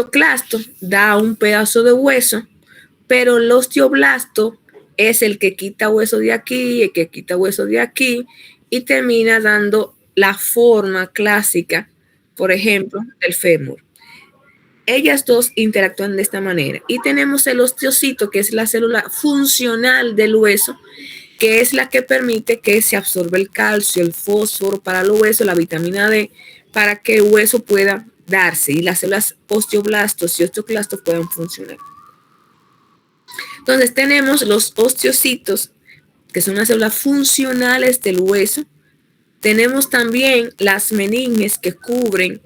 osteoclasto da un pedazo de hueso, pero el osteoblasto es el que quita hueso de aquí, el que quita hueso de aquí y termina dando la forma clásica, por ejemplo, del fémur. Ellas dos interactúan de esta manera. Y tenemos el osteocito, que es la célula funcional del hueso, que es la que permite que se absorba el calcio, el fósforo para los huesos, la vitamina D, para que el hueso pueda darse y las células osteoblastos y osteoclastos puedan funcionar. Entonces tenemos los osteocitos, que son las células funcionales del hueso. Tenemos también las meninges que cubren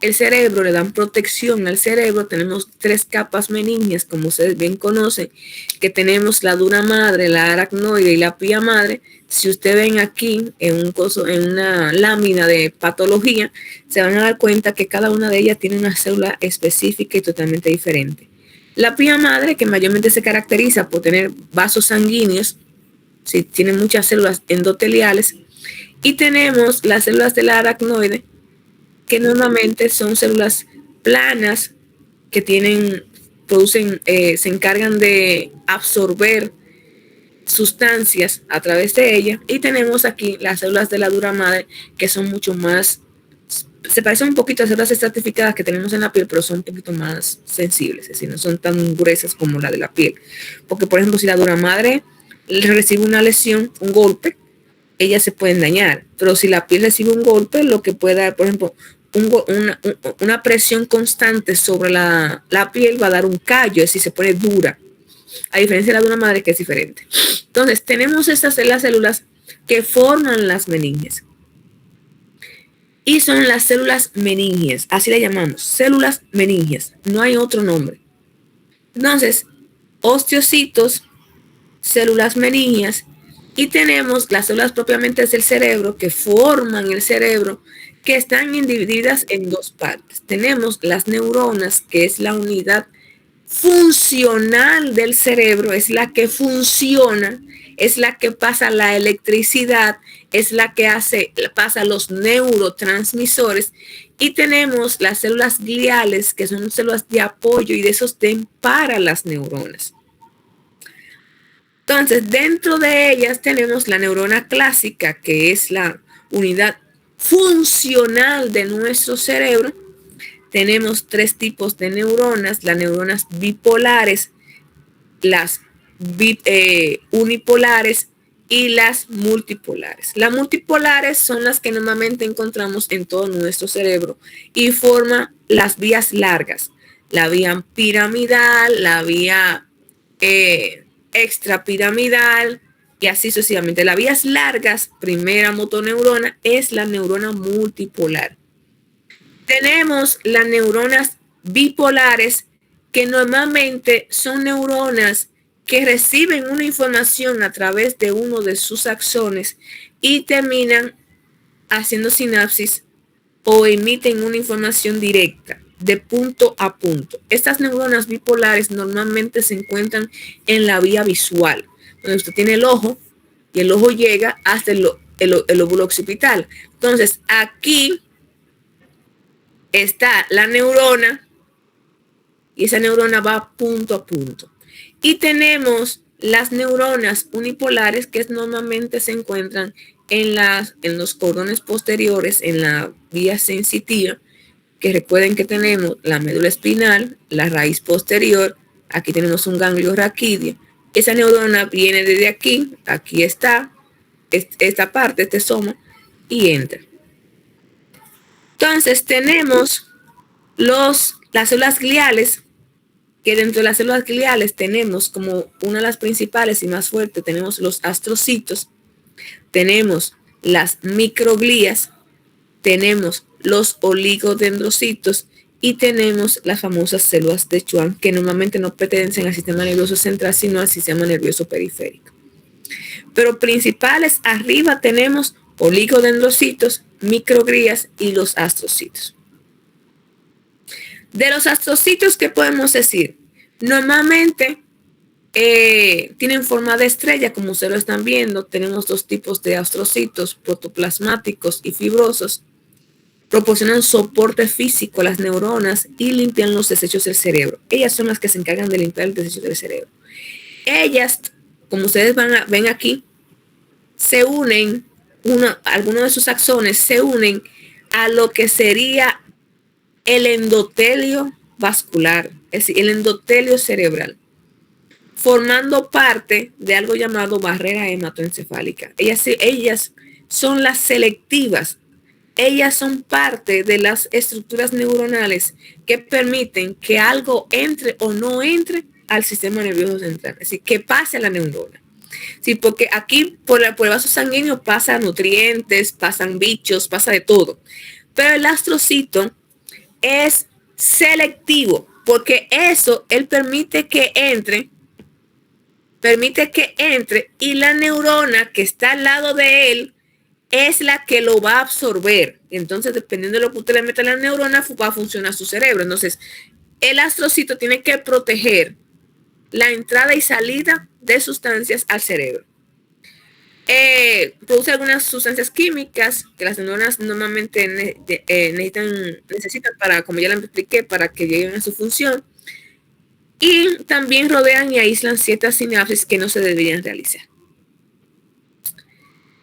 el cerebro, le dan protección al cerebro. Tenemos 3 capas meninges, como ustedes bien conocen, que tenemos la dura madre, la aracnoide y la pía madre. Si ustedes ven aquí en una lámina de patología, se van a dar cuenta que cada una de ellas tiene una célula específica y totalmente diferente. La pía madre, que mayormente se caracteriza por tener vasos sanguíneos, sí, tiene muchas células endoteliales. Y tenemos las células de la aracnoide, que normalmente son células planas que se encargan de absorber sustancias a través de ella. Y tenemos aquí las células de la dura madre, que son mucho más, se parecen un poquito a células estratificadas que tenemos en la piel, pero son un poquito más sensibles, es decir, no son tan gruesas como la de la piel. Porque, por ejemplo, si la dura madre recibe una lesión, un golpe, ellas se pueden dañar, pero si la piel recibe un golpe, lo que puede dar, por ejemplo, una presión constante sobre la piel va a dar un callo, es decir, se pone dura, a diferencia de la de una madre, que es diferente. Entonces, tenemos estas las células que forman las meninges. Y son las células meninges, así le llamamos, células meninges, no hay otro nombre. Entonces, osteocitos, células meninges, y tenemos las células propiamente del cerebro que forman el cerebro, que están divididas en 2 partes. Tenemos las neuronas, que es la unidad funcional del cerebro, es la que funciona, es la que pasa la electricidad, es la que pasa los neurotransmisores. Y tenemos las células gliales, que son células de apoyo y de sostén para las neuronas. Entonces, dentro de ellas tenemos la neurona clásica, que es la unidad funcional de nuestro cerebro. Tenemos 3 tipos de neuronas: las neuronas bipolares, las unipolares y las multipolares. Las multipolares son las que normalmente encontramos en todo nuestro cerebro y forman las vías largas, la vía piramidal, la vía extrapiramidal y así sucesivamente. Las vías largas, primera motoneurona, es la neurona multipolar. Tenemos las neuronas bipolares, que normalmente son neuronas que reciben una información a través de uno de sus axones y terminan haciendo sinapsis o emiten una información directa de punto a punto. Estas neuronas bipolares normalmente se encuentran en la vía visual, donde usted tiene el ojo y el ojo llega hasta el lóbulo occipital. Entonces, aquí está la neurona y esa neurona va punto a punto. Y tenemos las neuronas unipolares, que normalmente se encuentran en los cordones posteriores, en la vía sensitiva, que recuerden que tenemos la médula espinal, la raíz posterior, aquí tenemos un ganglio raquídeo. Esa neurona viene desde aquí, aquí está, esta parte, este soma, y entra. Entonces tenemos las células gliales, que dentro de las células gliales tenemos como una de las principales y más fuertes, tenemos los astrocitos, tenemos las microglías, tenemos los oligodendrocitos y tenemos las famosas células de Schwann, que normalmente no pertenecen al sistema nervioso central, sino al sistema nervioso periférico. Pero principales, arriba tenemos oligodendrocitos, microglías y los astrocitos. De los astrocitos, ¿qué podemos decir? Normalmente tienen forma de estrella, como ustedes lo están viendo. Tenemos 2 tipos de astrocitos, protoplasmáticos y fibrosos. proporcionan soporte físico a las neuronas y limpian los desechos del cerebro. Ellas son las que se encargan de limpiar el desecho del cerebro. Ellas, como ustedes ven aquí, se unen, algunos de sus axones se unen a lo que sería el endotelio vascular, es decir, el endotelio cerebral, formando parte de algo llamado barrera hematoencefálica. Ellas son las selectivas. Ellas son parte de las estructuras neuronales que permiten que algo entre o no entre al sistema nervioso central, es decir, que pase a la neurona. Sí, porque aquí por el vaso sanguíneo pasan nutrientes, pasan bichos, pasa de todo. Pero el astrocito es selectivo porque él permite que entre y la neurona que está al lado de él es la que lo va a absorber. Entonces, dependiendo de lo que usted le meta a la neurona, va a funcionar su cerebro. Entonces, el astrocito tiene que proteger la entrada y salida de sustancias al cerebro. Produce algunas sustancias químicas que las neuronas normalmente necesitan para, como ya les expliqué, para que lleguen a su función. Y también rodean y aíslan ciertas sinapsis que no se deberían realizar.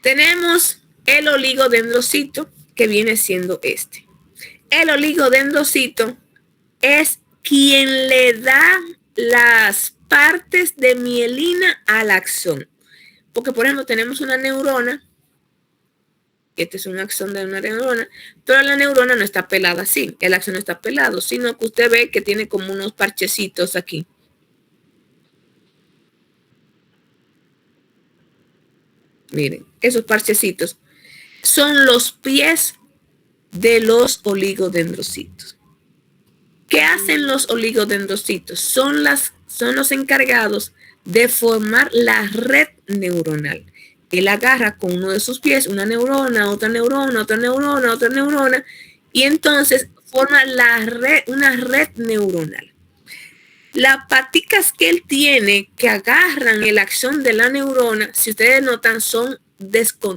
Tenemos el oligodendrocito, que viene siendo este. El oligodendrocito es quien le da las partes de mielina al axón. Porque, por ejemplo, tenemos una neurona, este es un axón de una neurona, pero la neurona no está pelada así, el axón no está pelado, sino que usted ve que tiene como unos parchecitos aquí. Miren, esos parchecitos son los pies de los oligodendrocitos. ¿Qué hacen los oligodendrocitos? Son los encargados de formar la red neuronal. Él agarra con uno de sus pies una neurona, otra neurona, otra neurona, otra neurona, y entonces forma una red neuronal. Las paticas que él tiene que agarran el axón de la neurona, si ustedes notan,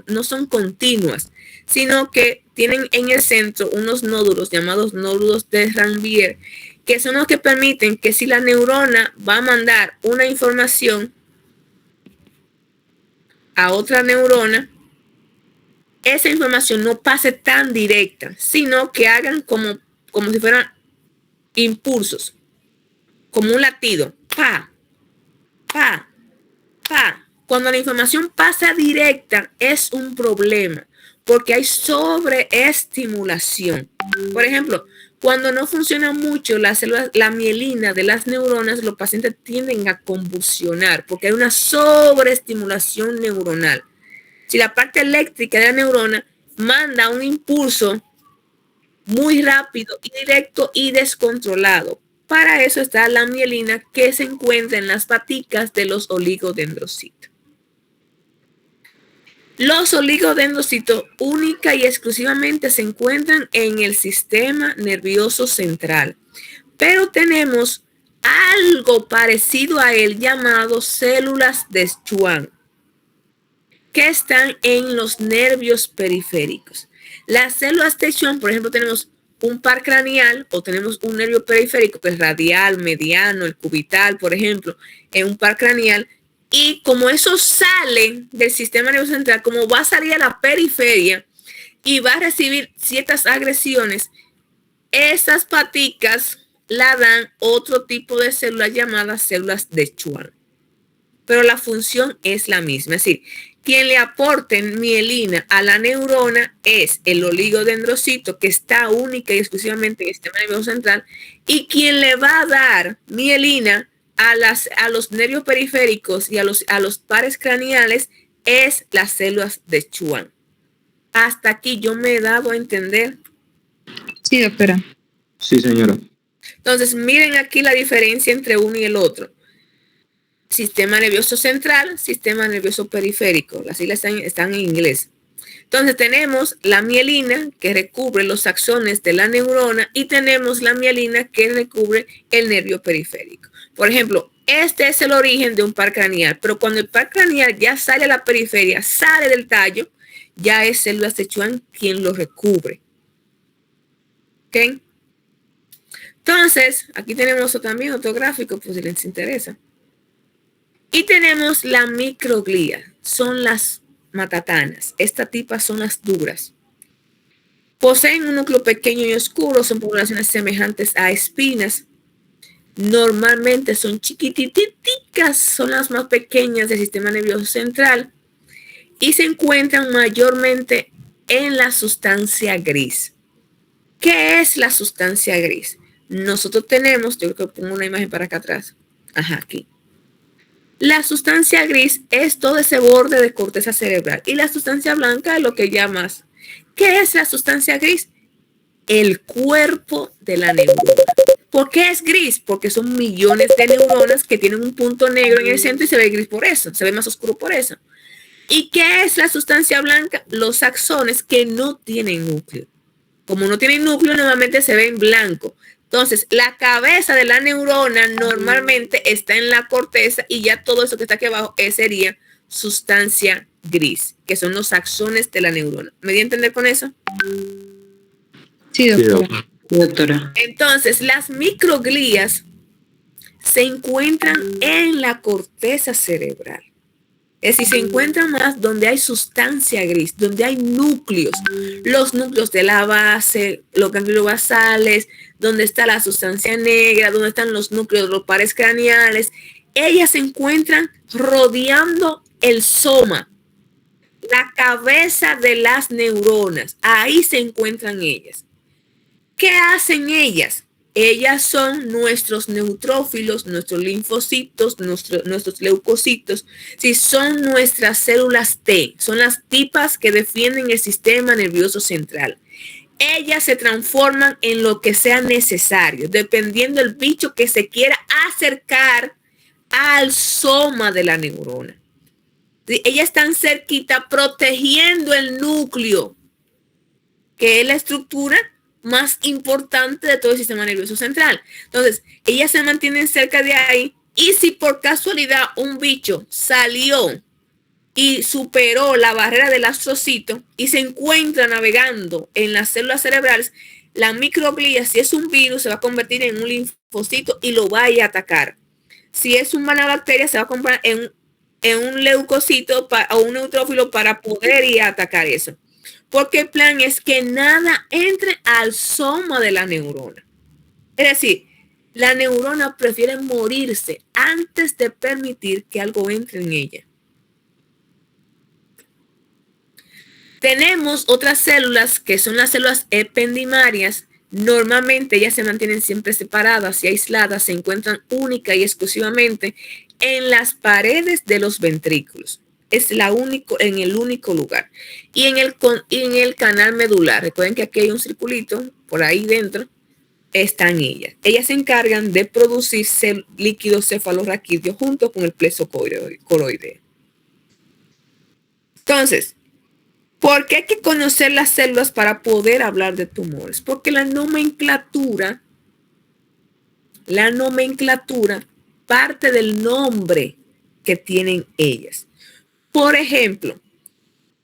no son continuas, sino que tienen en el centro unos nódulos llamados nódulos de Ranvier, que son los que permiten que si la neurona va a mandar una información a otra neurona, esa información no pase tan directa, sino que hagan como si fueran impulsos, como un latido, pa, pa, pa. Cuando la información pasa directa es un problema, porque hay sobreestimulación. Por ejemplo, cuando no funciona mucho la mielina de las neuronas, los pacientes tienden a convulsionar porque hay una sobreestimulación neuronal. Si la parte eléctrica de la neurona manda un impulso muy rápido y directo y descontrolado, para eso está la mielina que se encuentra en las paticas de los oligodendrocitos. Los oligodendrocitos única y exclusivamente se encuentran en el sistema nervioso central, pero tenemos algo parecido a él llamado células de Schwann, que están en los nervios periféricos. Las células de Schwann, por ejemplo, tenemos un par craneal o tenemos un nervio periférico, que es radial, mediano, el cubital, por ejemplo, en un par craneal. Y como eso sale del sistema nervioso central, como va a salir a la periferia y va a recibir ciertas agresiones, esas paticas la dan otro tipo de células llamadas células de Schwann. Pero la función es la misma. Es decir, quien le aporte mielina a la neurona es el oligodendrocito, que está única y exclusivamente en el sistema nervioso central, y quien le va a dar mielina a los nervios periféricos y a los pares craneales es las células de Schwann. Hasta aquí yo me he dado a entender. Sí, doctora. Sí, señora. Entonces, miren aquí la diferencia entre uno y el otro. Sistema nervioso central, sistema nervioso periférico. Las siglas están en inglés. Entonces tenemos la mielina que recubre los axones de la neurona y tenemos la mielina que recubre el nervio periférico. Por ejemplo, este es el origen de un par craneal, pero cuando el par craneal ya sale a la periferia, sale del tallo, ya es células de Schwann quien lo recubre. ¿Ok? Entonces, aquí tenemos también otro gráfico, pues si les interesa. Y tenemos la microglía, son las matatanas. Esta tipa son las duras. Poseen un núcleo pequeño y oscuro, son poblaciones semejantes a espinas. Normalmente son chiquititicas, son las más pequeñas del sistema nervioso central y se encuentran mayormente en la sustancia gris. ¿Qué es la sustancia gris? Nosotros tenemos, yo creo que pongo una imagen para acá atrás. Ajá, aquí. La sustancia gris es todo ese borde de corteza cerebral y la sustancia blanca es lo que llamas. ¿Qué es la sustancia gris? El cuerpo de la neurona. ¿Por qué es gris? Porque son millones de neuronas que tienen un punto negro en el centro y se ve gris por eso, se ve más oscuro por eso. ¿Y qué es la sustancia blanca? Los axones que no tienen núcleo. Como no tienen núcleo, normalmente se ven blanco. Entonces, la cabeza de la neurona normalmente está en la corteza y ya todo eso que está aquí abajo sería sustancia gris, que son los axones de la neurona. ¿Me di a entender con eso? Sí, doctora. Entonces, las microglías se encuentran en la corteza cerebral. Es decir, se encuentran más donde hay sustancia gris, donde hay núcleos, los núcleos de la base, los ganglios basales, donde está la sustancia negra, donde están los núcleos, los pares craneales. Ellas se encuentran rodeando el soma, la cabeza de las neuronas. Ahí se encuentran ellas. ¿Qué hacen ellas? Ellas son nuestros neutrófilos, nuestros linfocitos, nuestros leucocitos. Sí, son nuestras células T, son las tipas que defienden el sistema nervioso central. Ellas se transforman en lo que sea necesario, dependiendo del bicho que se quiera acercar al soma de la neurona. Sí, ellas están cerquita protegiendo el núcleo, que es la estructura más importante de todo el sistema nervioso central. Entonces, ellas se mantienen cerca de ahí y si por casualidad un bicho salió y superó la barrera del astrocito y se encuentra navegando en las células cerebrales, la microglía, si es un virus, se va a convertir en un linfocito y lo va a atacar. Si es una bacteria, se va a convertir en un leucocito o un neutrófilo para poder ir a atacar eso. Porque el plan es que nada entre al soma de la neurona. Es decir, la neurona prefiere morirse antes de permitir que algo entre en ella. Tenemos otras células que son las células ependimarias. Normalmente ellas se mantienen siempre separadas y aisladas, se encuentran única y exclusivamente en las paredes de los ventrículos. Es en el único lugar. Y en el canal medular, recuerden que aquí hay un circulito, por ahí dentro, están ellas. Ellas se encargan de producir líquido cefalorraquídeo junto con el plexo coroideo. Entonces, ¿por qué hay que conocer las células para poder hablar de tumores? Porque la nomenclatura parte del nombre que tienen ellas. Por ejemplo,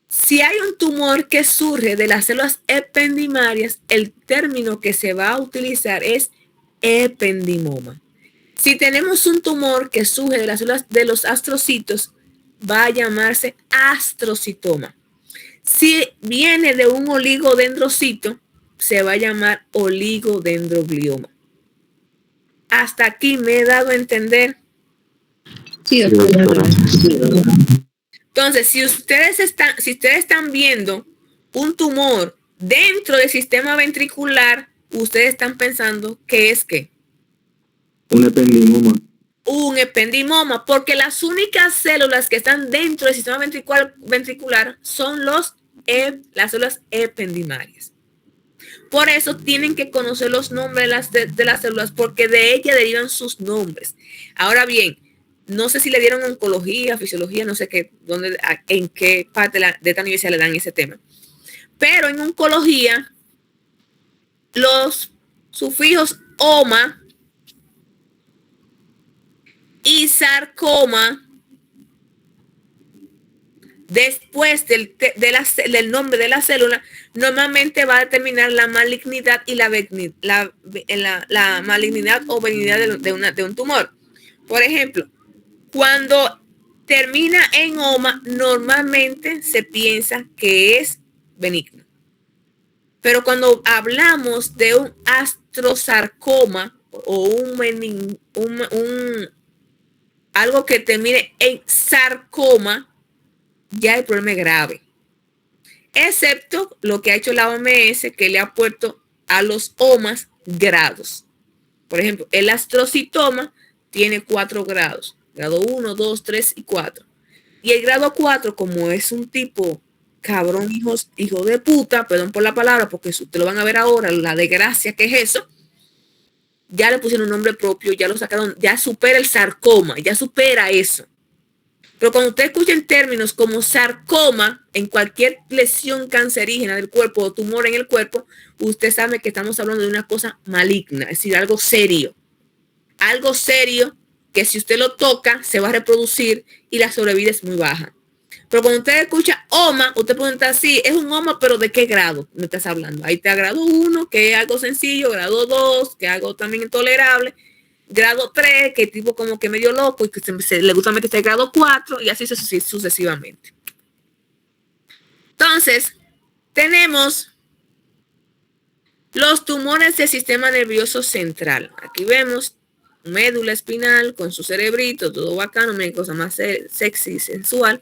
si hay un tumor que surge de las células ependimarias, el término que se va a utilizar es ependimoma. Si tenemos un tumor que surge de las células de los astrocitos, va a llamarse astrocitoma. Si viene de un oligodendrocito, se va a llamar oligodendroglioma. Hasta aquí me he dado a entender. Sí, doctora. Entonces, si ustedes están viendo un tumor dentro del sistema ventricular, ustedes están pensando que es ¿qué? Un ependimoma. Un ependimoma, porque las únicas células que están dentro del sistema ventricular son las células ependimarias. Por eso tienen que conocer los nombres de las células, porque de ellas derivan sus nombres. Ahora bien, no sé si le dieron oncología, fisiología, no sé en qué parte de esta universidad le dan ese tema. Pero en oncología, los sufijos oma y sarcoma después del nombre de la célula, normalmente va a determinar la malignidad y la malignidad o benignidad de un tumor. Por ejemplo, cuando termina en oma, normalmente se piensa que es benigno. Pero cuando hablamos de un astrosarcoma o algo que termine en sarcoma, ya el problema es grave. Excepto lo que ha hecho la OMS, que le ha puesto a los omas grados. Por ejemplo, el astrocitoma tiene 4 grados. Grado 1, 2, 3 y 4. Y el grado 4, como es un tipo cabrón, hijo de puta, perdón por la palabra, porque ustedes lo van a ver ahora, la desgracia que es eso, ya le pusieron un nombre propio, ya lo sacaron, ya supera el sarcoma, ya supera eso. Pero cuando usted escucha en términos como sarcoma, en cualquier lesión cancerígena del cuerpo o tumor en el cuerpo, usted sabe que estamos hablando de una cosa maligna, es decir, algo serio. Algo serio que si usted lo toca, se va a reproducir y la sobrevida es muy baja. Pero cuando usted escucha oma, usted puede estar así, es un oma, pero ¿de qué grado me estás hablando? Ahí está grado 1, que es algo sencillo, grado 2, que es algo también intolerable, grado 3, que es tipo como que medio loco y que le gusta meterse el grado 4 y así sucesivamente. Entonces, tenemos los tumores del sistema nervioso central. Aquí vemos médula espinal con su cerebrito, todo bacano, una cosa más sexy y sensual.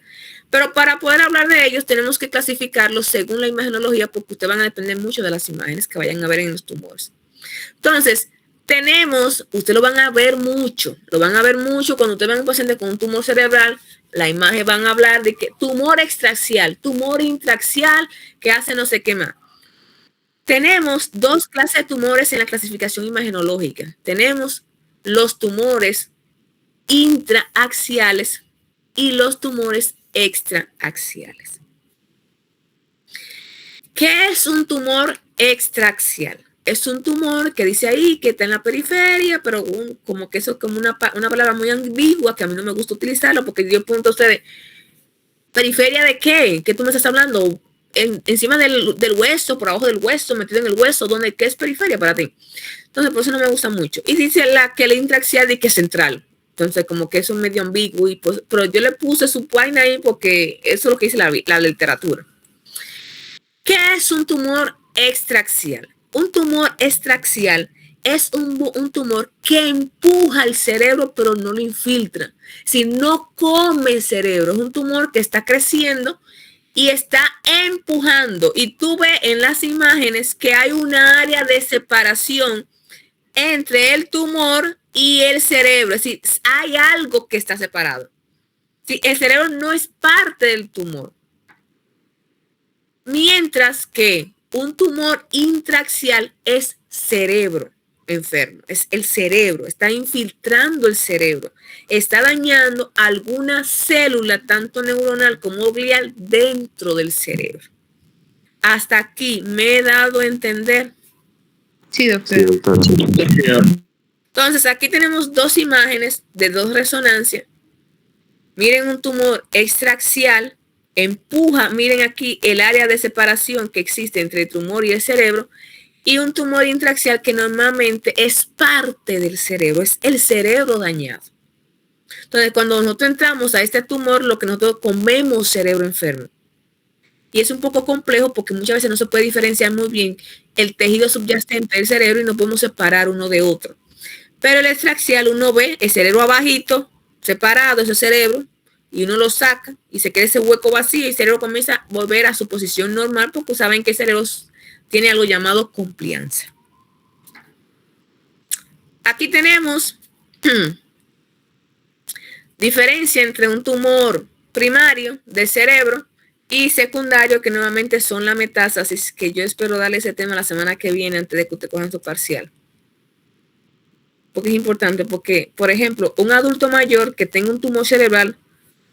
Pero para poder hablar de ellos tenemos que clasificarlos según la imagenología, porque ustedes van a depender mucho de las imágenes que vayan a ver en los tumores. Entonces, ustedes lo van a ver mucho cuando ustedes ven a un paciente con un tumor cerebral, la imagen van a hablar de que tumor extraxial, tumor intraxial, que hace no sé qué más. Tenemos 2 clases de tumores en la clasificación imagenológica. Tenemos los tumores intraaxiales y los tumores extraaxiales. ¿Qué es un tumor extraaxial? Es un tumor que dice ahí que está en la periferia, pero como que eso es como una palabra muy ambigua que a mí no me gusta utilizarlo, porque yo pregunto a ustedes, ¿periferia de qué? ¿Qué tú me estás hablando? Encima del hueso, por abajo del hueso, metido en el hueso, ¿qué es periferia para ti? Entonces, por eso no me gusta mucho. Y dice que el intraaxial de que es central. Entonces, como que eso es medio ambiguo, pero yo le puse su vaina ahí porque eso es lo que dice la literatura. ¿Qué es un tumor extraaxial? Un tumor extraaxial es un tumor que empuja el cerebro, pero no lo infiltra. Si no come el cerebro, es un tumor que está creciendo y está empujando. Y tú ves en las imágenes que hay una área de separación entre el tumor y el cerebro. Es decir, hay algo que está separado. Sí, el cerebro no es parte del tumor. Mientras que un tumor intraaxial es cerebro enfermo, es el cerebro, está infiltrando el cerebro, está dañando alguna célula, tanto neuronal como glial, dentro del cerebro. Hasta aquí me he dado a entender. Sí, doctora. Entonces, aquí tenemos 2 imágenes de 2 resonancias. Miren un tumor extraaxial, empuja, miren aquí el área de separación que existe entre el tumor y el cerebro, y un tumor intraaxial que normalmente es parte del cerebro, es el cerebro dañado. Entonces, cuando nosotros entramos a este tumor, lo que nosotros comemos cerebro enfermo. Y es un poco complejo porque muchas veces no se puede diferenciar muy bien el tejido subyacente del cerebro y no podemos separar uno de otro. Pero el extraaxial, uno ve el cerebro abajito, separado, ese cerebro, y uno lo saca y se queda ese hueco vacío y el cerebro comienza a volver a su posición normal porque saben que el cerebro tiene algo llamado complianza. Aquí tenemos diferencia entre un tumor primario del cerebro y secundario, que nuevamente son la metástasis, que yo espero darle ese tema la semana que viene antes de que usted coja su parcial. Porque es importante, porque, por ejemplo, un adulto mayor que tenga un tumor cerebral,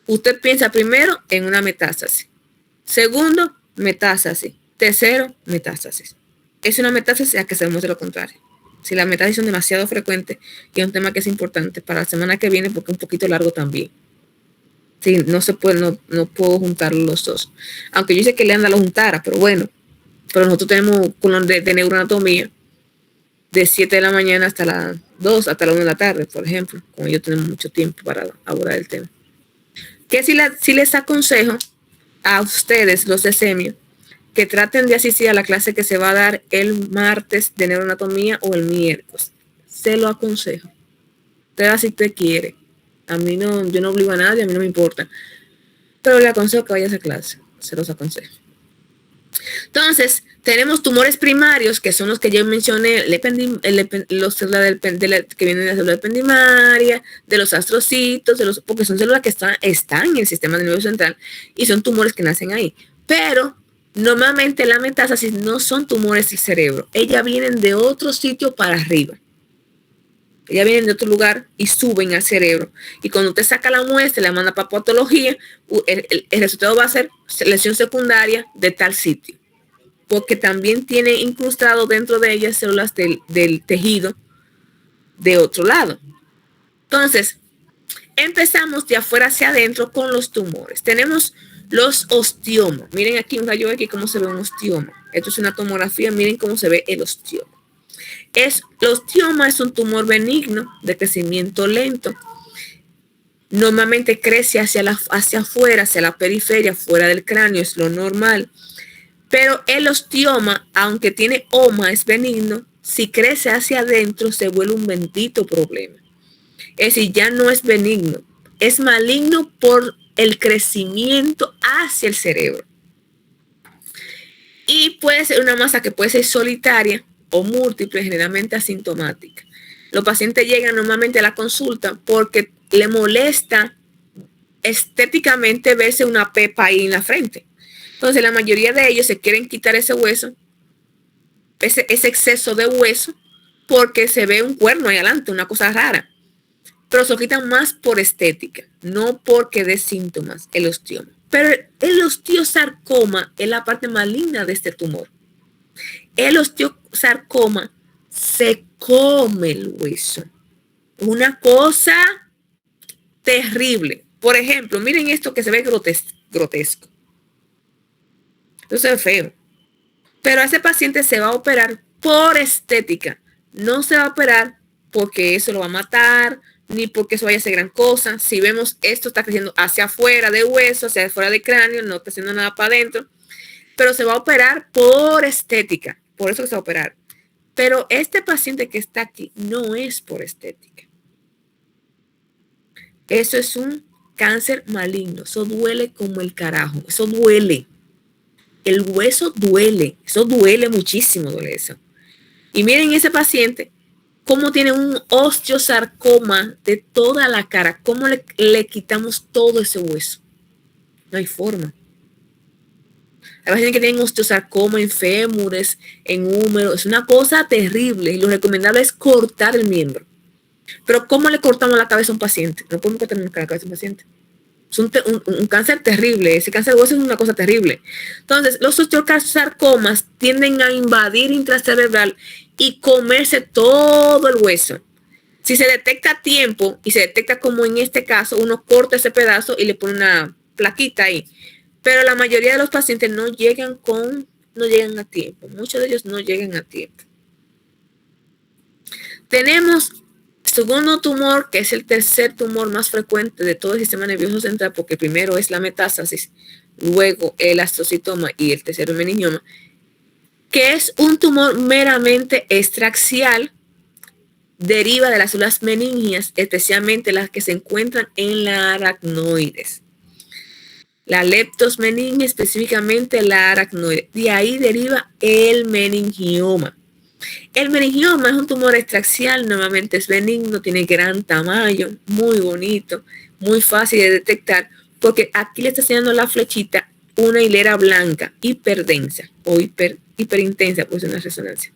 usted piensa primero en una metástasis. Segundo, metástasis. Tercero, metástasis. Es una metástasis a que se demuestre lo contrario. Si las metástasis son demasiado frecuentes, y es un tema que es importante para la semana que viene porque es un poquito largo también. Sí, no se puede, no puedo juntar los dos. Aunque yo sé que Leandra lo juntara, pero bueno. Pero nosotros tenemos colon de neuroanatomía de 7 de la mañana hasta las 2, hasta la 1 de la tarde, por ejemplo. Como yo tenemos mucho tiempo para abordar el tema. Que si les aconsejo a ustedes, los de semio, que traten de asistir a la clase que se va a dar el martes de neuroanatomía o el miércoles. Se lo aconsejo. Usted si usted quiere. A mí no, yo no obligo a nadie, a mí no me importa. Pero le aconsejo que vaya a esa clase. Se los aconsejo. Entonces, tenemos tumores primarios, que son los que yo mencioné, los que vienen de la célula ependimaria, de los astrocitos, porque son células que están en el sistema nervioso central y son tumores que nacen ahí. Pero normalmente la metástasis no son tumores del cerebro. Ellas vienen de otro sitio para arriba. Ellas vienen de otro lugar y suben al cerebro. Y cuando usted saca la muestra y la manda para patología, el resultado va a ser lesión secundaria de tal sitio. Porque también tiene incrustado dentro de ellas células del tejido de otro lado. Entonces, empezamos de afuera hacia adentro con los tumores. Tenemos los ostiomas. Miren aquí un rayo X cómo se ve un ostioma. Esto es una tomografía. Miren cómo se ve el ostioma. El ostioma es un tumor benigno de crecimiento lento. Normalmente crece hacia afuera, hacia la periferia, fuera del cráneo, es lo normal. Pero el ostioma, aunque tiene oma, es benigno. Si crece hacia adentro, se vuelve un bendito problema. Es decir, ya no es benigno. Es maligno por el crecimiento hacia el cerebro. Y puede ser una masa que puede ser solitaria o múltiple, generalmente asintomática. Los pacientes llegan normalmente a la consulta porque le molesta estéticamente verse una pepa ahí en la frente. Entonces la mayoría de ellos se quieren quitar ese hueso, ese exceso de hueso, porque se ve un cuerno ahí adelante, una cosa rara. Pero se lo quitan más por estética, no porque dé síntomas el ostioma. Pero el osteosarcoma es la parte maligna de este tumor. El osteosarcoma se come el hueso. Una cosa terrible. Por ejemplo, miren esto que se ve grotesco. Esto se ve feo. Pero a ese paciente se va a operar por estética. No se va a operar porque eso lo va a matar, ni porque eso vaya a ser gran cosa. Si vemos esto está creciendo hacia afuera de hueso, hacia afuera del cráneo, no está haciendo nada para adentro. Pero se va a operar por estética. Por eso que se va a operar. Pero este paciente que está aquí no es por estética. Eso es un cáncer maligno. Eso duele como el carajo. Eso duele. El hueso duele. Eso duele muchísimo, duele eso. Y miren ese paciente, cómo tiene un osteosarcoma de toda la cara. Cómo le quitamos todo ese hueso. No hay forma. Hay pacientes que tienen osteosarcoma en fémures, en húmero. Es una cosa terrible. Y lo recomendable es cortar el miembro. Pero ¿cómo le cortamos la cabeza a un paciente? No podemos cortar la cabeza a un paciente. Es un cáncer terrible. Ese cáncer de hueso es una cosa terrible. Entonces, los osteosarcomas tienden a invadir intracerebral y comerse todo el hueso. Si se detecta a tiempo y se detecta como en este caso, uno corta ese pedazo y le pone una plaquita ahí. Pero la mayoría de los pacientes no llegan a tiempo. Muchos de ellos no llegan a tiempo. Tenemos segundo tumor, que es el tercer tumor más frecuente de todo el sistema nervioso central, porque primero es la metástasis, luego el astrocitoma y el tercero el meningioma, que es un tumor meramente extraxial, deriva de las células meningias, especialmente las que se encuentran en la aracnoides. La leptosmeningia, específicamente la aracnoide. De ahí deriva el meningioma. El meningioma es un tumor extraxial, normalmente es benigno, tiene gran tamaño, muy bonito, muy fácil de detectar, porque aquí le está enseñando la flechita una hilera blanca, hiperdensa o hiperintensa, pues una resonancia.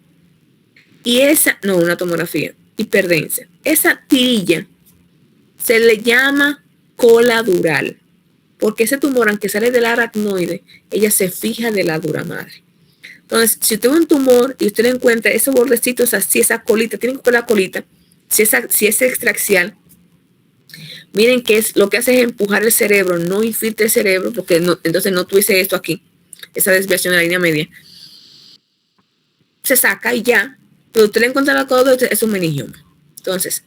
Y una tomografía, hiperdensa. Esa tirilla se le llama cola dural, porque ese tumor, aunque sale del aracnoide, ella se fija de la dura madre. Entonces, si usted ve un tumor y usted le encuentra esos bordecitos así, esa colita, tiene que ver la colita, si es extraxial, Miren que es lo que hace es empujar el cerebro, no infiltra el cerebro, porque no, entonces no tuviese esto aquí, esa desviación de la línea media. Se saca y ya, pero usted le encuentra la cosa, es un meningioma. Entonces,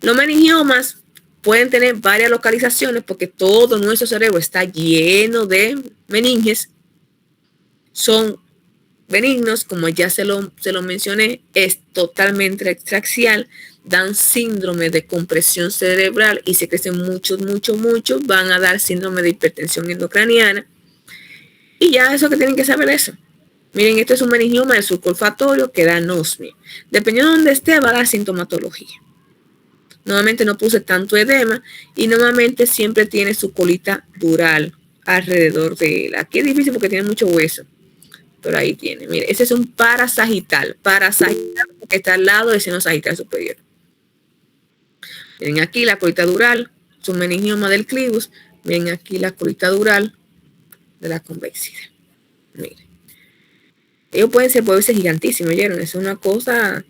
los meningiomas pueden tener varias localizaciones porque todo nuestro cerebro está lleno de meninges. Son benignos, como ya se lo mencioné, es totalmente extraxial, dan síndrome de compresión cerebral y si crecen muchos, van a dar síndrome de hipertensión endocraniana. Y ya eso que tienen que saber eso. Miren, esto es un meningioma del surco olfatorio que da anosmia. Dependiendo de donde esté, va a dar sintomatología. Normalmente no produce tanto edema y normalmente siempre tiene su colita dural alrededor de él. Aquí es difícil porque tiene mucho hueso, pero ahí tiene. Mire, ese es un parasagital porque está al lado del seno sagital superior. Miren aquí la colita dural, es un meningioma del clivus. Miren aquí la colita dural de la convexidad. Miren. Ellos pueden ser gigantísimos, ¿oyeron? Es una cosa.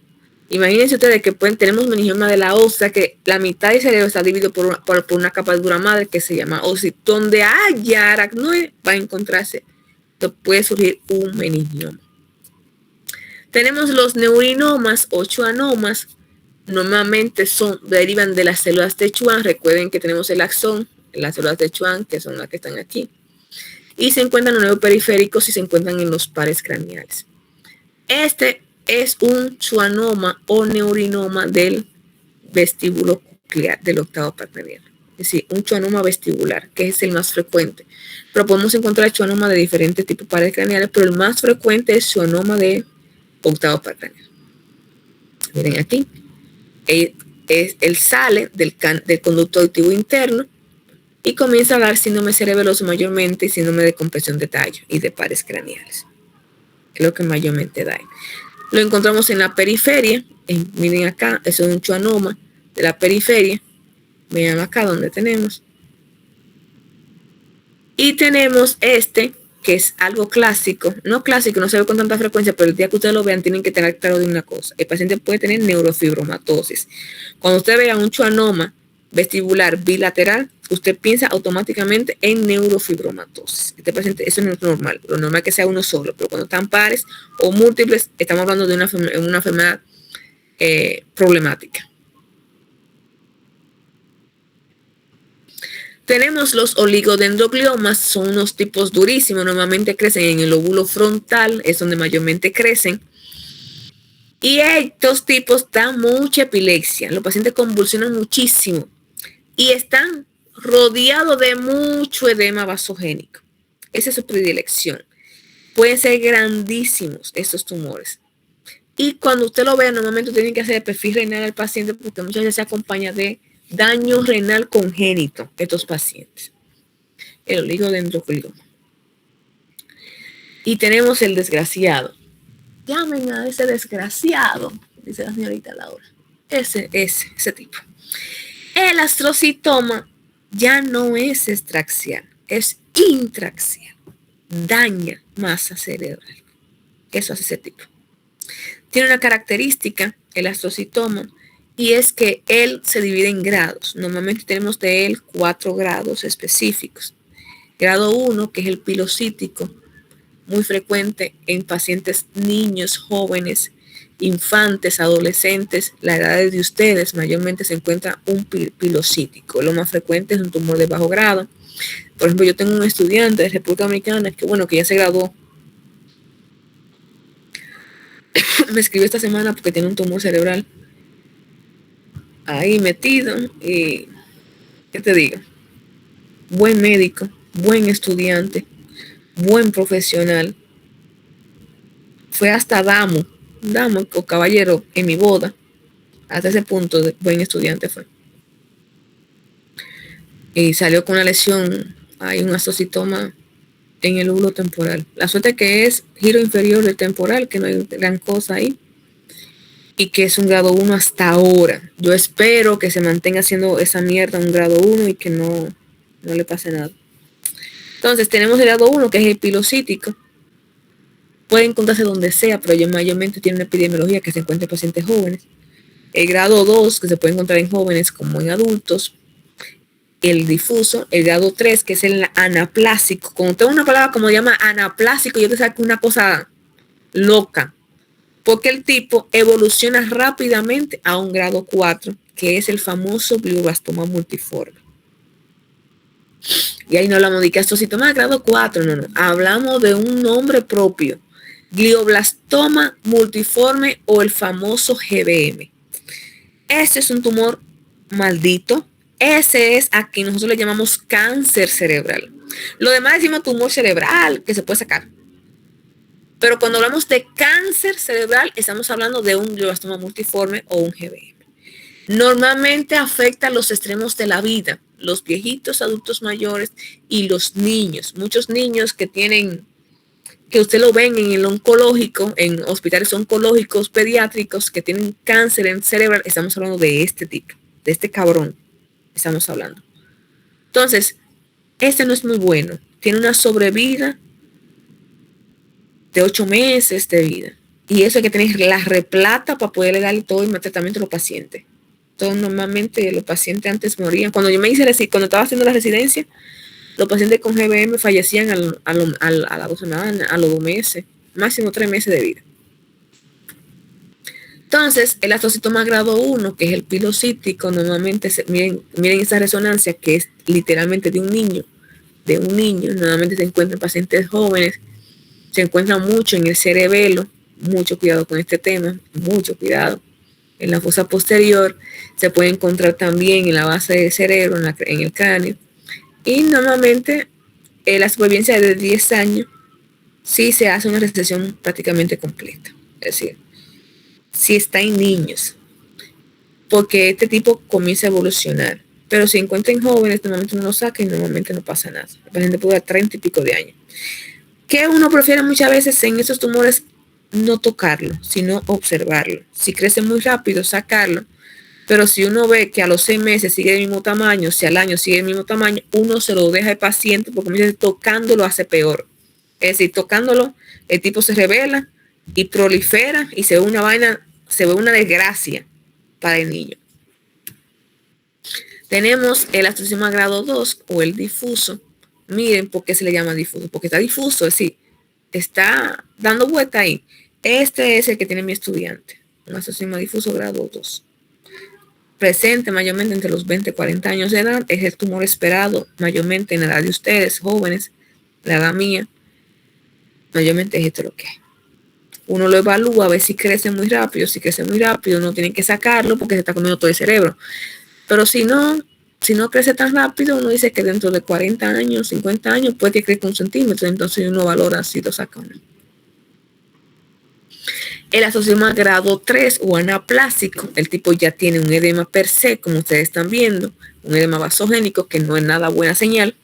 Imagínense ustedes que tenemos meningioma de la ósea, que la mitad del cerebro está dividido por una capa de dura madre que se llama ósea. Donde haya aracnoide va a encontrarse, puede surgir un meningioma. Tenemos los neurinomas o schwannomas. Normalmente derivan de las células de Schwann. Recuerden que tenemos el axón, las células de Schwann, que son las que están aquí. Y se encuentran en los neuroperiféricos y se encuentran en los pares craneales. Este es un schwannoma o neurinoma del vestíbulo coclear del octavo par craneal. Es decir, un schwannoma vestibular, que es el más frecuente. Pero podemos encontrar schwannoma de diferentes tipos de pares craneales, pero el más frecuente es schwannoma de octavo par craneal. Miren aquí. Él sale del conducto auditivo interno y comienza a dar síndrome cerebeloso mayormente y síndrome de compresión de tallo y de pares craneales. Es lo que mayormente da. Lo encontramos en la periferia. Miren acá, eso es un schwannoma de la periferia. Vean acá donde tenemos. Y tenemos este, que es algo clásico. No clásico, no se ve con tanta frecuencia, pero el día que ustedes lo vean tienen que tener claro de una cosa. El paciente puede tener neurofibromatosis. Cuando usted vea un schwannoma vestibular bilateral, usted piensa automáticamente en neurofibromatosis. Este paciente, eso no es normal. Lo normal es que sea uno solo, pero cuando están pares o múltiples, estamos hablando de una enfermedad problemática. Tenemos los oligodendrogliomas, son unos tipos durísimos, normalmente crecen en el lóbulo frontal, es donde mayormente crecen. Y estos tipos dan mucha epilepsia, los pacientes convulsionan muchísimo y están rodeados de mucho edema vasogénico. Esa es su predilección. Pueden ser grandísimos estos tumores. Y cuando usted lo vea, normalmente tiene que hacer el perfil renal al paciente porque muchas veces se acompaña de daño renal congénito estos pacientes. El oligodendroglioma. Y tenemos el desgraciado. Llamen a ese desgraciado, dice la señorita Laura. Ese tipo. El astrocitoma ya no es extraxial, es intraxial. Daña masa cerebral. Eso hace ese tipo. Tiene una característica, el astrocitoma, y es que él se divide en grados. Normalmente tenemos de él 4 grados específicos. Grado 1, que es el pilocítico, muy frecuente en pacientes niños, jóvenes, infantes, adolescentes, la edad de ustedes, mayormente se encuentra un pilocítico. Lo más frecuente es un tumor de bajo grado. Por ejemplo, yo tengo un estudiante de República Dominicana que ya se graduó. Me escribió esta semana porque tiene un tumor cerebral ahí metido y, ¿qué te digo? Buen médico, buen estudiante, buen profesional. Fue hasta damo o caballero en mi boda. Hasta ese punto de buen estudiante fue. Y salió con una lesión, hay un astrocitoma en el lóbulo temporal. La suerte que es giro inferior del temporal, que no hay gran cosa ahí. Y que es un grado 1 hasta ahora. Yo espero que se mantenga haciendo esa mierda un grado 1 y que no le pase nada. Entonces tenemos el grado 1, que es el pilocítico. Puede encontrarse donde sea, pero mayormente tiene una epidemiología que se encuentra en pacientes jóvenes. El grado 2, que se puede encontrar en jóvenes como en adultos. el difuso, el grado 3, que es el anaplásico. Cuando tengo una palabra como llama anaplásico, yo te saco una cosa loca, porque el tipo evoluciona rápidamente a un grado 4, que es el famoso glioblastoma multiforme. Y ahí no hablamos de castocitoma grado 4, no. Hablamos de un nombre propio, glioblastoma multiforme o el famoso GBM. Este es un tumor maldito. Ese es a quien nosotros le llamamos cáncer cerebral. Lo demás decimos tumor cerebral que se puede sacar. Pero cuando hablamos de cáncer cerebral, estamos hablando de un glioblastoma multiforme o un GBM. Normalmente afecta los extremos de la vida, los viejitos, adultos mayores y los niños. Muchos niños que tienen, que usted lo ven en el oncológico, en hospitales oncológicos pediátricos que tienen cáncer en cerebral, estamos hablando de este tipo, de este cabrón, estamos hablando. Entonces, este no es muy bueno. Tiene una sobrevida de 8 meses de vida. Y eso hay que tener la replata para poderle darle todo el tratamiento a los pacientes. Entonces, normalmente los pacientes antes morían. Cuando yo me hice, cuando estaba haciendo la residencia, los pacientes con GBM fallecían a las 2 semanas, a los 2 meses, máximo 3 meses de vida. Entonces, el astrocitoma grado 1, que es el pilocítico, normalmente, miren esa resonancia que es literalmente de un niño, normalmente se encuentra en pacientes jóvenes, se encuentra mucho en el cerebelo, mucho cuidado con este tema, mucho cuidado. En la fosa posterior se puede encontrar también en la base del cerebro, en el cráneo. Y normalmente la supervivencia de 10 años sí se hace una resección prácticamente completa. Es decir, si está en niños, porque este tipo comienza a evolucionar. Pero si encuentra en jóvenes, normalmente uno lo saca y normalmente no pasa nada. El paciente puede dar 30 y pico de años. ¿Qué uno prefiere muchas veces en esos tumores? No tocarlo, sino observarlo. Si crece muy rápido, sacarlo. Pero si uno ve que a los 6 meses sigue del mismo tamaño, si al año sigue del mismo tamaño, uno se lo deja al paciente porque muchas veces tocándolo hace peor. Es decir, tocándolo, el tipo se revela y prolifera y se ve una vaina, se ve una desgracia para el niño. Tenemos el astrocitoma grado 2 o el difuso. Miren por qué se le llama difuso, porque está difuso, es decir, está dando vuelta ahí. Este es el que tiene mi estudiante, un astrocitoma difuso grado 2. Presente mayormente entre los 20 y 40 años de edad, es el tumor esperado mayormente en la edad de ustedes, jóvenes, la edad mía, mayormente es esto lo que hay. Uno lo evalúa a ver si crece muy rápido, no tienen que sacarlo porque se está comiendo todo el cerebro. Pero si no crece tan rápido, uno dice que dentro de 40 años, 50 años puede que crezca 1 centímetro, entonces uno valora si lo saca o no. El astrocitoma grado 3 o anaplásico, el tipo ya tiene un edema per se, como ustedes están viendo, un edema vasogénico que no es nada buena señal.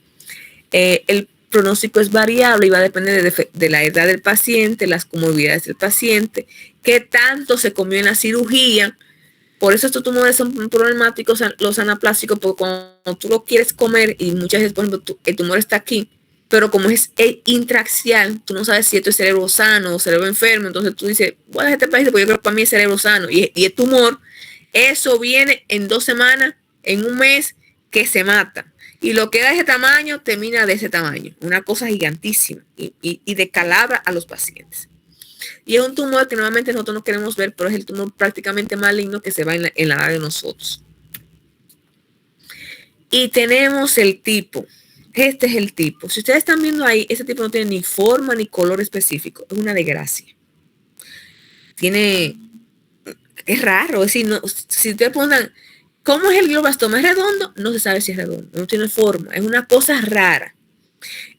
El pronóstico es variable y va a depender de la edad del paciente, las comorbilidades del paciente, qué tanto se comió en la cirugía. Por eso estos tumores son problemáticos, los anaplásicos, porque cuando tú lo quieres comer y muchas veces, por ejemplo, el tumor está aquí, pero como es intraaxial, tú no sabes si esto es cerebro sano o cerebro enfermo, entonces tú dices, voy a dejar este paciente porque yo creo que para mí es cerebro sano. Y el tumor, eso viene en 2 semanas, en 1 mes, que se mata. Y lo que da de ese tamaño, termina de ese tamaño. Una cosa gigantísima y descalabra a los pacientes. Y es un tumor que normalmente nosotros no queremos ver, pero es el tumor prácticamente maligno que se va en la edad de nosotros. Y tenemos el tipo. Este es el tipo. Si ustedes están viendo ahí, este tipo no tiene ni forma ni color específico. Es una desgracia. Es raro. Es decir, si ustedes preguntan, ¿cómo es el glioblastoma? ¿Es redondo? No se sabe si es redondo. No tiene forma. Es una cosa rara.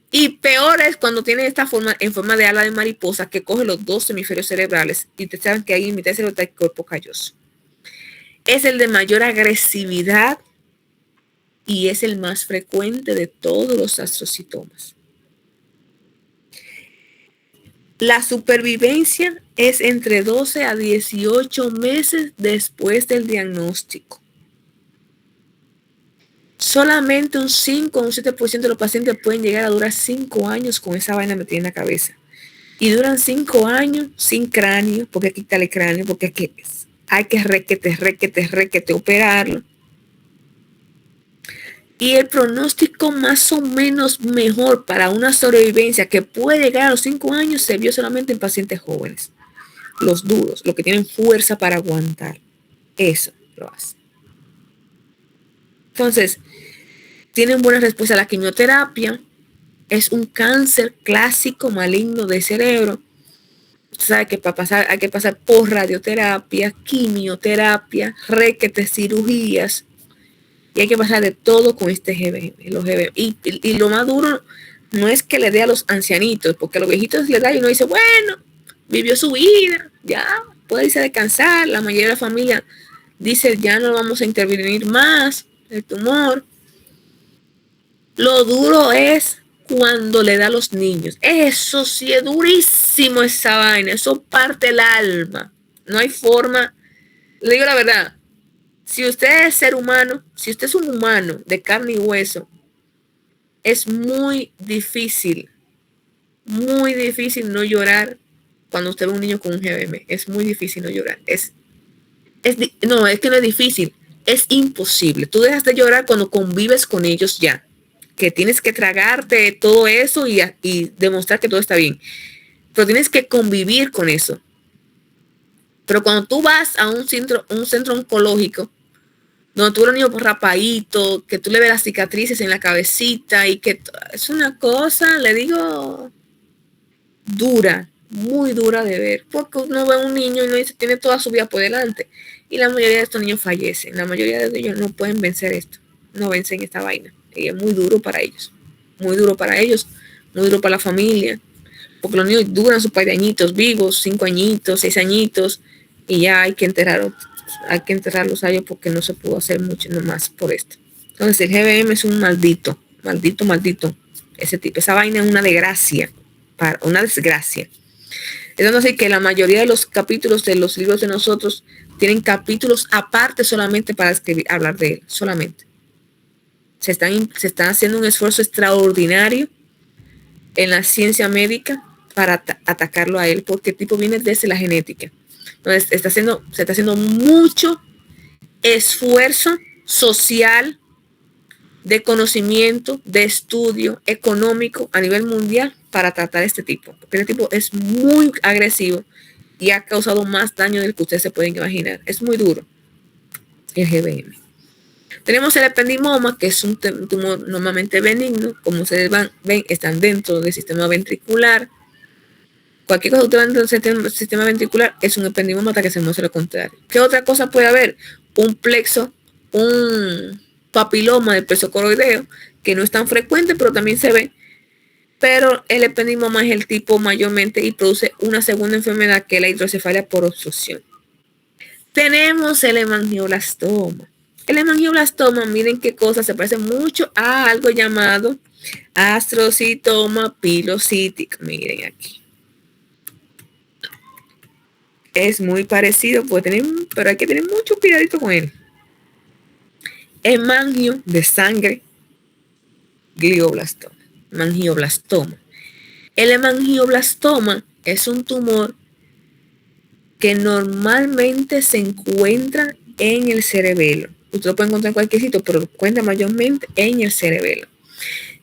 Y peor es cuando tiene esta forma, en forma de ala de mariposa, que coge los 2 hemisferios cerebrales. Y ustedes saben que ahí en mitad del cerebro está el cuerpo calloso. Es el de mayor agresividad y es el más frecuente de todos los astrocitomas. La supervivencia es entre 12 a 18 meses después del diagnóstico. Solamente un 5 o un 7% de los pacientes pueden llegar a durar 5 años con esa vaina metida en la cabeza. Y duran 5 años sin cráneo, porque hay que quitarle cráneo, porque hay que requete operarlo. Y el pronóstico más o menos mejor para una sobrevivencia que puede llegar a los 5 años se vio solamente en pacientes jóvenes. Los duros, los que tienen fuerza para aguantar. Eso lo hace. Entonces, tienen buena respuesta a la quimioterapia. Es un cáncer clásico maligno de cerebro. Sabe que para pasar hay que pasar por radioterapia, quimioterapia, requete cirugías. Y hay que pasar de todo con este GBM. Los GBM. Y lo más duro no es que le dé a los ancianitos, porque a los viejitos le da y uno dice, bueno, vivió su vida, ya puede irse a descansar. La mayoría de la familia dice, ya no vamos a intervenir más el tumor. Lo duro es cuando le da a los niños. Eso sí es durísimo esa vaina. Eso parte el alma. No hay forma. Le digo la verdad. Si usted es ser humano, si usted es un humano de carne y hueso, es muy difícil no llorar cuando usted ve a un niño con un GBM. Es muy difícil no llorar. No, es que no es difícil. Es imposible. Tú dejas de llorar cuando convives con ellos ya. Que tienes que tragarte todo eso y demostrar que todo está bien. Pero tienes que convivir con eso. Pero cuando tú vas a un centro oncológico, donde tú eres un niño rapadito, que tú le ves las cicatrices en la cabecita y que es una cosa, le digo, dura, muy dura de ver. Porque uno ve a un niño y uno dice, tiene toda su vida por delante. Y la mayoría de estos niños fallecen. La mayoría de ellos no pueden vencer esto. No vencen esta vaina. Y es muy duro para ellos. Muy duro para ellos. Muy duro para la familia. Porque los niños duran sus par de añitos vivos, 5 añitos, 6 añitos. Y ya hay que enterrarlos a ellos porque no se pudo hacer mucho nomás por esto. Entonces el GBM es un maldito. Ese tipo. Esa vaina es una desgracia. Una desgracia. Es decir que la mayoría de los capítulos de los libros de nosotros tienen capítulos aparte solamente para hablar de él. Solamente. Se está haciendo un esfuerzo extraordinario en la ciencia médica para atacarlo a él, porque el tipo viene desde la genética. Entonces, se está haciendo mucho esfuerzo social, de conocimiento, de estudio económico a nivel mundial para tratar a este tipo. Porque este tipo es muy agresivo y ha causado más daño del que ustedes se pueden imaginar. Es muy duro el GBM. Tenemos el ependimoma, que es un tumor normalmente benigno. Como ustedes ven, están dentro del sistema ventricular. Cualquier cosa que usted va dentro del sistema ventricular es un ependimoma hasta que se muestre lo contrario. ¿Qué otra cosa puede haber? Un papiloma del plexo coroideo, que no es tan frecuente, pero también se ve. Pero el ependimoma es el tipo mayormente y produce una segunda enfermedad, que es la hidrocefalia por obstrucción. Tenemos el hemangioblastoma. El hemangioblastoma, miren qué cosa, se parece mucho a algo llamado astrocitoma pilocítico. Miren aquí. Es muy parecido, pero hay que tener mucho cuidadito con él. Hemangio de sangre, glioblastoma, hemangioblastoma. El hemangioblastoma es un tumor que normalmente se encuentra en el cerebelo. Usted lo puede encontrar en cualquier sitio, pero lo encuentra mayormente en el cerebelo.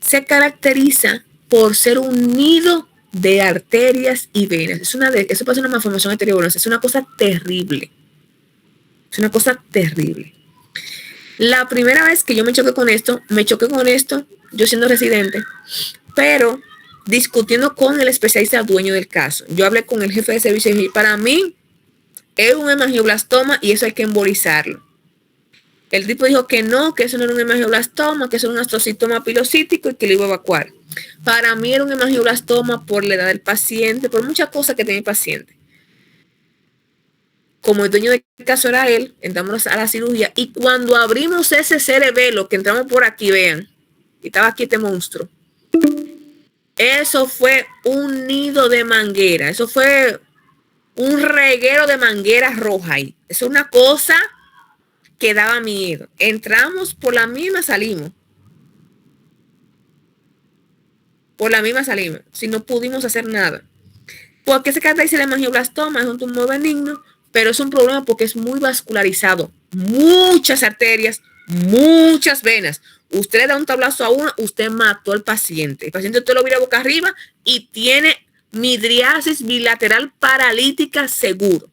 Se caracteriza por ser un nido de arterias y venas. Eso pasa una malformación arteriovenosa. Es una cosa terrible. La primera vez que yo me choqué con esto, yo siendo residente, pero discutiendo con el especialista dueño del caso. Yo hablé con el jefe de servicio y para mí es un hemangioblastoma y eso hay que embolizarlo. El tipo dijo que no, que eso no era un hemangioblastoma, que eso era un astrocitoma pilocítico y que lo iba a evacuar. Para mí era un hemangioblastoma por la edad del paciente, por muchas cosas que tenía el paciente. Como el dueño del caso era él, entramos a la cirugía y cuando abrimos ese cerebelo, que entramos por aquí, vean, y estaba aquí este monstruo. Eso fue un nido de manguera, eso fue un reguero de mangueras rojas ahí. Eso es una cosa que daba miedo. Entramos por la misma, salimos. Si no pudimos hacer nada. ¿Por qué se caracteriza el hemangioblastoma? Es un tumor benigno, pero es un problema porque es muy vascularizado. Muchas arterias, muchas venas. usted le da un tablazo a uno, usted mató al paciente. El paciente usted lo vira boca arriba y tiene midriasis bilateral paralítica seguro.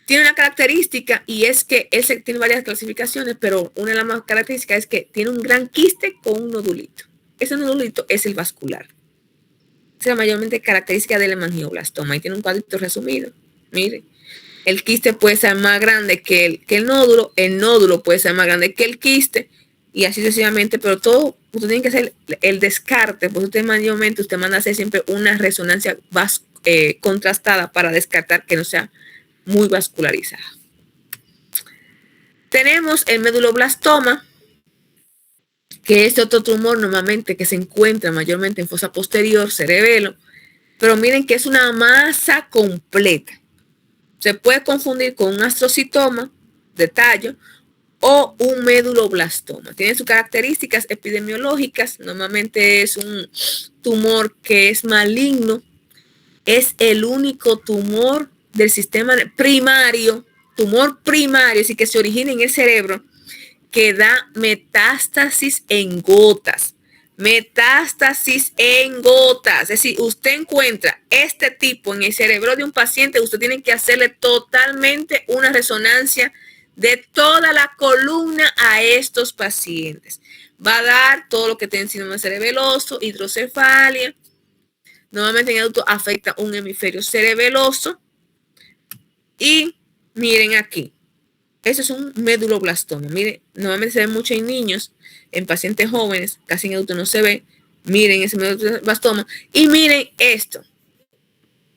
Tiene una característica y es que tiene varias clasificaciones, pero una de las más características es que tiene un gran quiste con un nodulito. Ese nodulito es el vascular. Esa es la mayormente característica del hemangioblastoma y tiene un cuadrito resumido. Mire, el quiste puede ser más grande que el nódulo puede ser más grande que el quiste y así sucesivamente, pero todo, usted tiene que hacer el descarte, pues usted mayormente, usted manda a hacer siempre una resonancia contrastada para descartar que no sea muy vascularizada. Tenemos el meduloblastoma, que es otro tumor normalmente que se encuentra mayormente en fosa posterior, cerebelo, pero miren que es una masa completa. Se puede confundir con un astrocitoma de tallo o un meduloblastoma. Tiene sus características epidemiológicas. Normalmente es un tumor que es maligno. Es el único tumor del sistema primario, así que se origina en el cerebro, que da metástasis en gotas. Metástasis en gotas. Es decir, usted encuentra este tipo en el cerebro de un paciente, usted tiene que hacerle totalmente una resonancia de toda la columna a estos pacientes. Va a dar todo lo que tiene síndrome cerebeloso, hidrocefalia. Normalmente en adultos afecta un hemisferio cerebeloso. Y miren aquí. Eso es un meduloblastoma. Miren, normalmente se ve mucho en niños, en pacientes jóvenes, casi en adultos no se ve. Miren ese meduloblastoma. Y miren esto.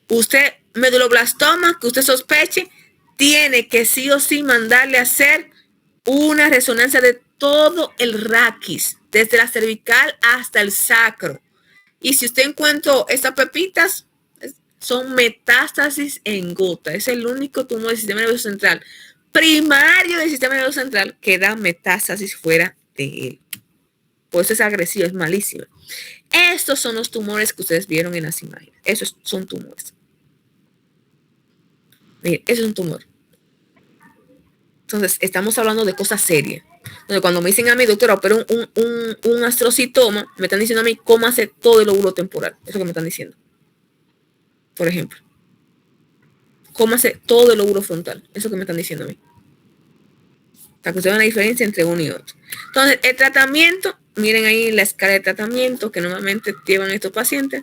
Usted, meduloblastoma, que usted sospeche, tiene que sí o sí mandarle a hacer una resonancia de todo el raquis, desde la cervical hasta el sacro. Y si usted encuentra estas pepitas, son metástasis en gota. Es el único tumor del sistema nervioso central primario del sistema nervioso central que da metástasis fuera de él. Por eso es agresivo, es malísimo. Estos son los tumores que ustedes vieron en las imágenes. Esos son tumores. Miren, eso es un tumor. Entonces, estamos hablando de cosas serias. Entonces, cuando me dicen a mí, doctora, pero un astrocitoma, me están diciendo a mí cómo hacer todo el lóbulo temporal. Eso que me están diciendo. Por ejemplo. Cómo hacer todo el lóbulo frontal. Eso que me están diciendo a mí. Para que ustedes vean la diferencia entre uno y otro. Entonces, el tratamiento, miren ahí la escala de tratamiento que normalmente llevan estos pacientes,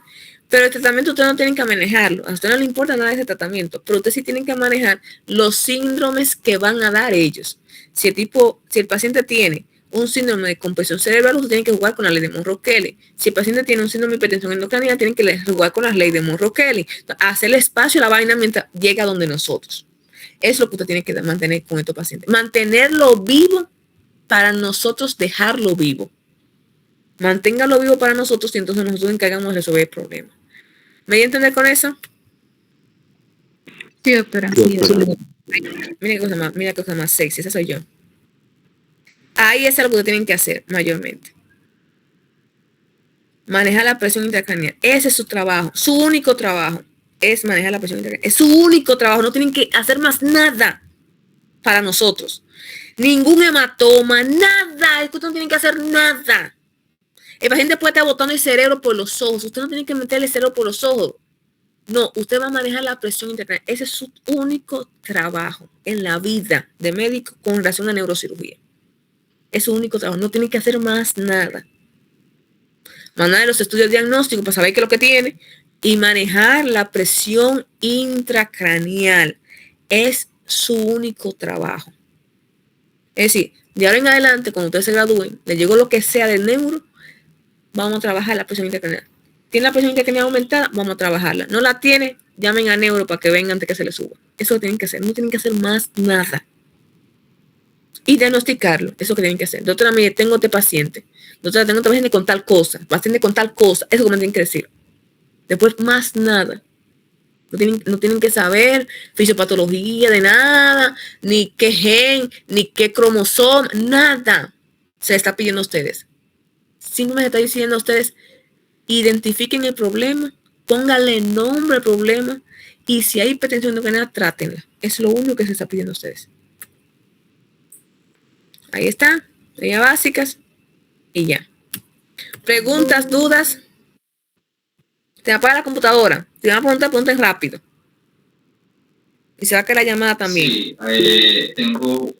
pero el tratamiento ustedes no tienen que manejarlo. A ustedes no les importa nada de ese tratamiento, pero ustedes sí tienen que manejar los síndromes que van a dar ellos. Si el paciente tiene un síndrome de compresión cerebral, usted tiene que jugar con la ley de Monro-Kelly. Si el paciente tiene un síndrome de hipertensión endocrinal, tienen que jugar con la ley de Monro-Kelly. Hacerle espacio a la vaina mientras llega donde nosotros. Es lo que usted tiene que mantener con estos pacientes. Mantenerlo vivo para nosotros dejarlo vivo. Manténgalo vivo para nosotros y entonces nosotros nos encargamos de resolver el problema. ¿Me voy a entender con eso? Sí, doctora. Mira qué cosa más sexy. Esa soy yo. Ahí es algo que tienen que hacer mayormente. Manejar la presión intracraneal. Ese es su trabajo. Su único trabajo es manejar la presión intracraneal. Es su único trabajo. No tienen que hacer más nada para nosotros. Ningún hematoma, nada. Ustedes no tienen que hacer nada. El paciente puede estar botando el cerebro por los ojos. Usted no tiene que meterle el cerebro por los ojos. No, usted va a manejar la presión intracraneal. Ese es su único trabajo en la vida de médico con relación a neurocirugía. Es su único trabajo. No tiene que hacer más nada. Mandar los estudios diagnósticos para saber qué es lo que tiene y manejar la presión intracraneal. Es su único trabajo. Es decir, de ahora en adelante, cuando ustedes se gradúen, les llegó lo que sea del neuro, vamos a trabajar la presión intracraneal. ¿Tiene la presión intracraneal aumentada? Vamos a trabajarla. ¿No la tiene? Llamen a neuro para que vengan antes que se le suba. Eso lo tienen que hacer. No tienen que hacer más nada. Y diagnosticarlo. Eso que tienen que hacer. Doctora, mire, tengo este paciente. Doctora, tengo este paciente con tal cosa. Paciente con tal cosa. Eso que me tienen que decir. Después, más nada. No tienen que saber fisiopatología de nada, ni qué gen, ni qué cromosoma, nada se está pidiendo a ustedes. Simplemente se está diciendo a ustedes, identifiquen el problema, pónganle nombre al problema y si hay hipertensión endocrinal, trátenla. Es lo único que se está pidiendo a ustedes. Ahí está. Tareas básicas y ya. Preguntas, dudas. Te apaga la computadora. Si van a preguntar, pregunten rápido. Y se va a caer la llamada también. Sí, tengo